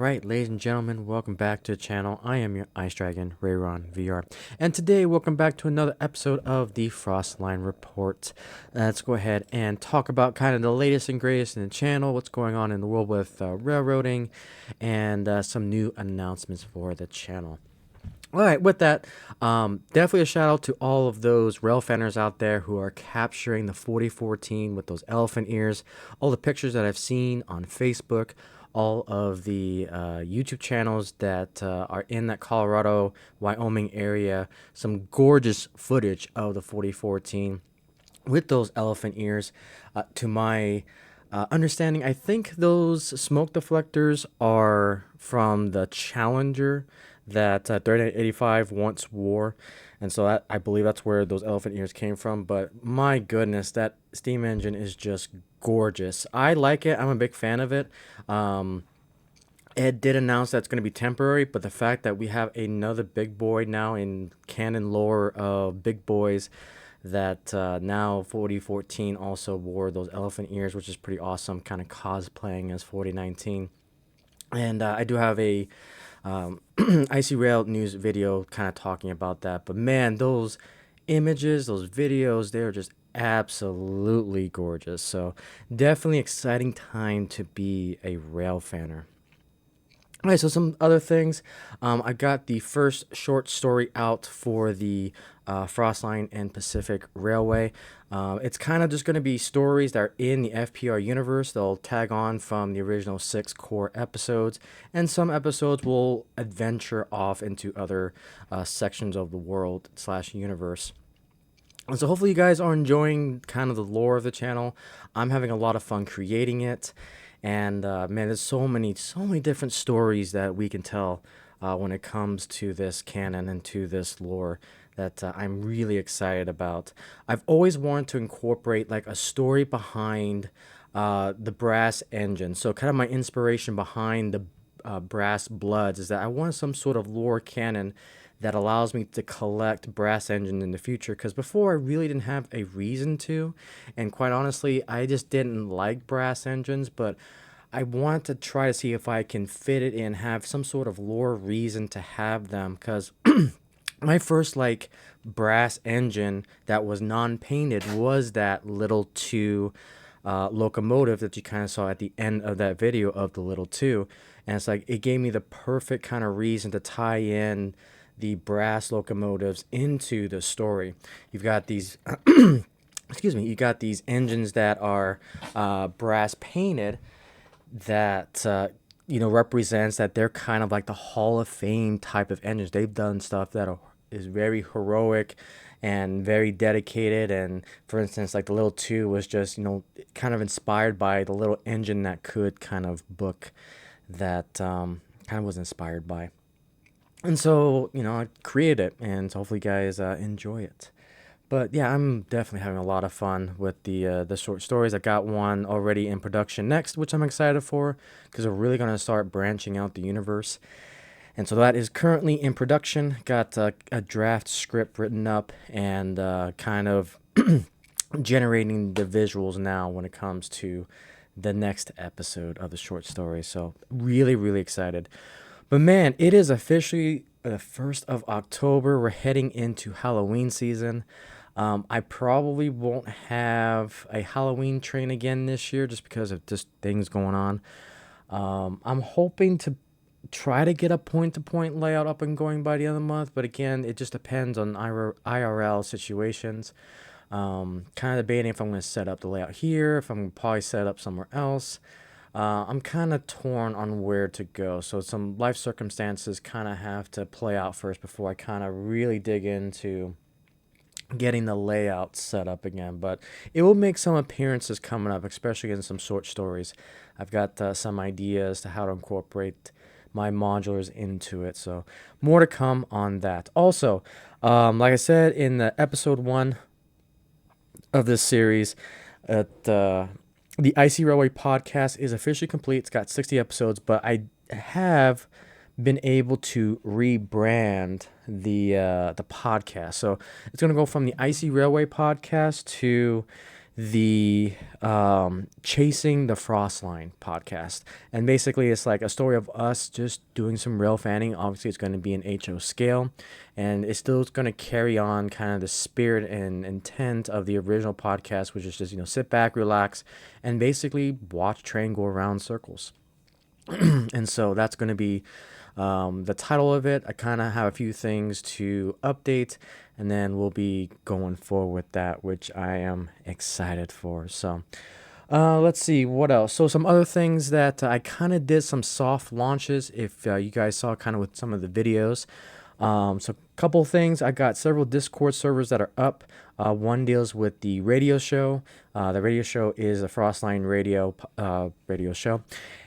Alright, ladies and gentlemen, welcome back to the channel. I am your Ice Dragon, RayronVR. And today, welcome back to another episode of the Frostline Report. Let's go ahead and talk about kind of the latest and greatest in the channel, what's going on in the world with railroading, and some new announcements for the channel. Alright, with that, definitely a shout out to all of those rail fanners out there who are capturing the 4014 with those elephant ears. All the pictures that I've seen on Facebook, all of the YouTube channels that are in that Colorado, Wyoming area. Some gorgeous footage of the 4014 with those elephant ears. To my understanding, I think those smoke deflectors are from the Challenger that 3985 once wore. And so I believe that's where those elephant ears came from. But my goodness, that steam engine is just gorgeous. I like it. I'm a big fan of it. Ed did announce that it's going to be temporary, but the fact that we have another big boy now in canon lore of big boys, that now 4014 also wore those elephant ears, which is pretty awesome, kind of cosplaying as 4019. And I do have a Icy Rail news video kind of talking about that. But man, those images, those videos, they're just absolutely gorgeous. So definitely exciting time to be a rail fanner. All right, so some other things. I got the first short story out for the Frostline and Pacific Railway. It's kind of just going to be stories that are in the FPR universe. They'll tag on from the original 6 core episodes, and some episodes will adventure off into other sections of the world / universe. And so hopefully you guys are enjoying kind of the lore of the channel. I'm having a lot of fun creating it. And man, there's so many different stories that we can tell when it comes to this canon and to this lore that I'm really excited about. I've always wanted to incorporate like a story behind the brass engine. So kind of my inspiration behind the brass bloods is that I wanted some sort of lore canon that allows me to collect brass engines in the future, because before I really didn't have a reason to, and quite honestly I just didn't like brass engines, but I want to try to see if I can fit it in, have some sort of lore reason to have them, because my first like brass engine that was non-painted was that little 2 locomotive that you kind of saw at the end of that video of the little 2, and it's like it gave me the perfect kind of reason to tie in the brass locomotives into the story. You've got these excuse me, you got these engines that are brass painted that represents that they're kind of like the Hall of Fame type of engines. They've done stuff that is very heroic and very dedicated, and for instance like the little 2 was just kind of inspired by the little engine that could kind of book that kind of was inspired by. And so, I created it, and so hopefully you guys enjoy it. But yeah, I'm definitely having a lot of fun with the short stories. I got one already in production next, which I'm excited for, because we're really going to start branching out the universe. And so that is currently in production. Got a draft script written up and kind of generating the visuals now when it comes to the next episode of the short story. So really, really excited. But man, it is officially the 1st of October. We're heading into Halloween season. I probably won't have a Halloween train again this year just because of just things going on. I'm hoping to try to get a point-to-point layout up and going by the end of the month, but again, it just depends on IRL situations. Kind of debating if I'm going to set up the layout here, if I'm going to probably set up somewhere else. I'm kind of torn on where to go, so some life circumstances kind of have to play out first before I kind of really dig into getting the layout set up again. But it will make some appearances coming up, especially in some short stories. I've got some ideas to how to incorporate my modulars into it, so more to come on that. Also, like I said in the episode 1 of this series, the Icy Railway podcast is officially complete. It's got 60 episodes, but I have been able to rebrand the podcast. So it's going to go from the Icy Railway podcast to the Chasing the Frostline podcast. And basically, it's like a story of us just doing some rail fanning. Obviously, it's going to be an HO scale, and it's still going to carry on kind of the spirit and intent of the original podcast, which is just, sit back, relax, and basically watch train go around circles. And so that's going to be the title of it. I kind of have a few things to update, and then we'll be going forward with that, which I am excited for. So let's see what else. So some other things that I kind of did some soft launches. If you guys saw kind of with some of the videos. So a couple things. I got several Discord servers that are up. One deals with the radio show. The radio show is a Frostline radio show,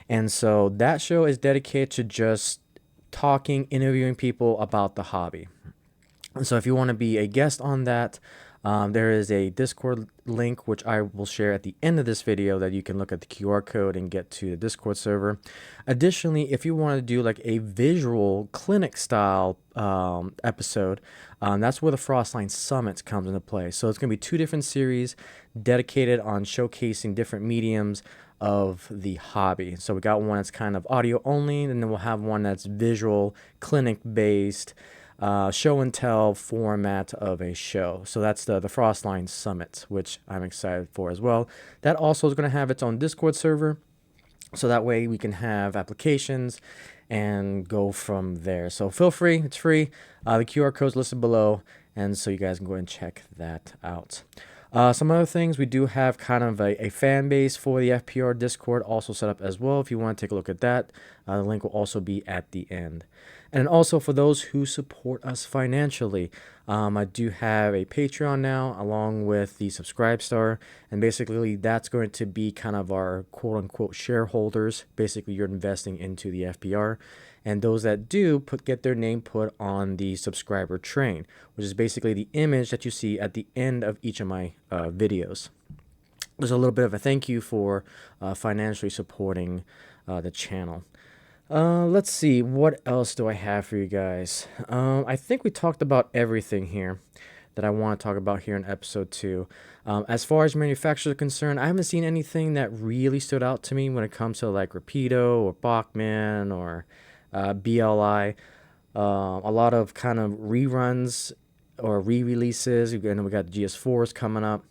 and so that show is dedicated to just talking, interviewing people about the hobby. And so if you want to be a guest on that, there is a Discord link, which I will share at the end of this video, that you can look at the QR code and get to the Discord server. Additionally, if you want to do like a visual clinic style episode, that's where the Frostline Summits comes into play. So it's going to be two different series dedicated on showcasing different mediums of the hobby. So we got one that's kind of audio only, and then we'll have one that's visual, clinic based, show and tell format of a show. So that's the Frostline Summit, which I'm excited for as well. That also is going to have its own Discord server, so that way we can have applications and go from there. So feel free, it's free. The QR code is listed below, and so you guys can go ahead and check that out. Some other things, we do have kind of a fan base for the FPR Discord also set up as well. If you want to take a look at that, the link will also be at the end. And also for those who support us financially, I do have a Patreon now along with the Subscribe Star. And basically that's going to be kind of our quote unquote shareholders. Basically you're investing into the FPR. And those that do get their name put on the subscriber train, which is basically the image that you see at the end of each of my videos. There's a little bit of a thank you for financially supporting the channel. Let's see, what else do I have for you guys? I think we talked about everything here that I want to talk about here in episode 2. As far as manufacturers are concerned, I haven't seen anything that really stood out to me when it comes to like Rapido or Bachmann or BLI. A lot of kind of reruns or re-releases. Again, we got GS4s coming up.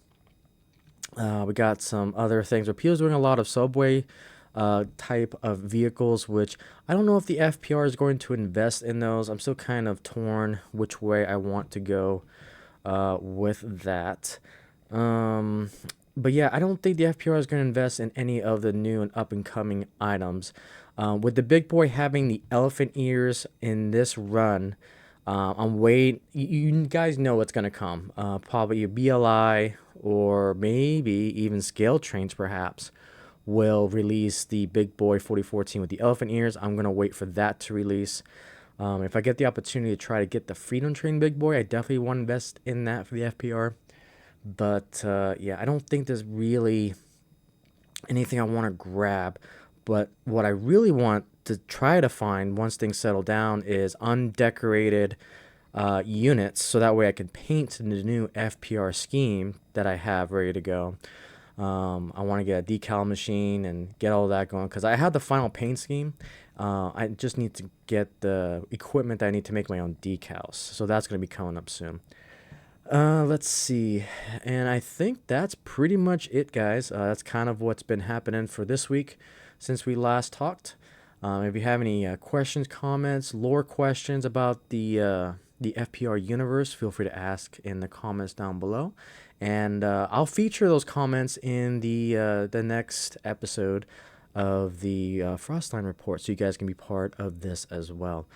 We got some other things. Rapido's doing a lot of subway type of vehicles, which I don't know if the FPR is going to invest in those. I'm still kind of torn which way I want to go with that. But yeah, I don't think the FPR is going to invest in any of the new and up and coming items. With the big boy having the elephant ears in this run, I'm waiting. You guys know what's going to come. Probably a BLI or maybe even scale trains perhaps will release the big boy 4014 with the elephant ears. I'm going to wait for that to release. If I get the opportunity to try to get the Freedom Train big boy, I definitely want to invest in that for the FPR. But yeah, I don't think there's really anything I want to grab. But what I really want to try to find once things settle down is undecorated units, so that way I can paint the new FPR scheme that I have ready to go. I want to get a decal machine and get all that going because I have the final paint scheme. I just need to get the equipment that I need to make my own decals. So that's going to be coming up soon. Let's see. And I think that's pretty much it, guys. That's kind of what's been happening for this week since we last talked. If you have any questions, comments, lore questions about the FPR universe, feel free to ask in the comments down below. And I'll feature those comments in the next episode of the Frostline report, so you guys can be part of this as well.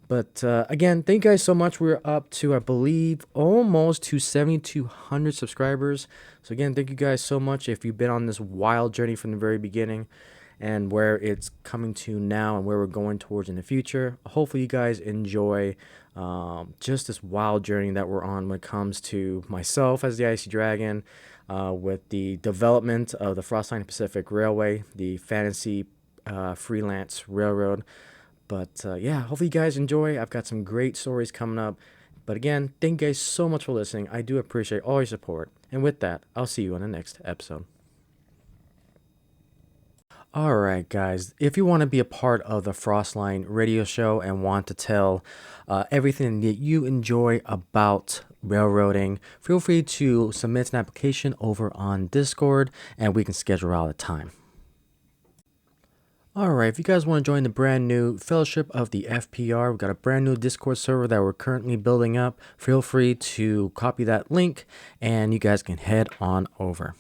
But again, thank you guys so much. We're up to, I believe, almost to 7,200 subscribers. So again, thank you guys so much if you've been on this wild journey from the very beginning and where it's coming to now and where we're going towards in the future. Hopefully you guys enjoy just this wild journey that we're on when it comes to myself as the Icy Dragon, with the development of the Frostline Pacific Railway, the fantasy freelance railroad. But yeah, hopefully you guys enjoy. I've got some great stories coming up. But again, thank you guys so much for listening. I do appreciate all your support. And with that, I'll see you on the next episode. Alright, guys, if you want to be a part of the Frostline radio show and want to tell everything that you enjoy about railroading, feel free to submit an application over on Discord and we can schedule out a time. Alright, if you guys want to join the brand new Fellowship of the FPR, we've got a brand new Discord server that we're currently building up. Feel free to copy that link and you guys can head on over.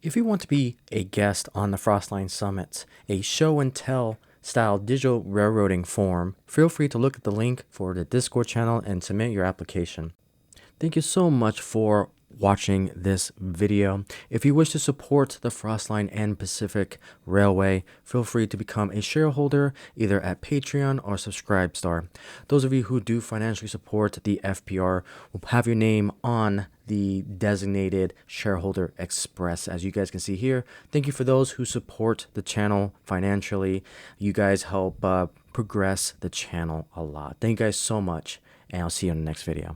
If you want to be a guest on the Frostline Summit, a show and tell style digital railroading forum, feel free to look at the link for the Discord channel and submit your application. Thank you so much for watching this video. If you wish to support the Frostline and Pacific Railway, feel free to become a shareholder either at Patreon or Subscribestar. Those of you who do financially support the FPR will have your name on the designated shareholder express, as you guys can see here. Thank you for those who support the channel financially. You guys help progress the channel a lot. Thank you guys so much, and I'll see you in the next video.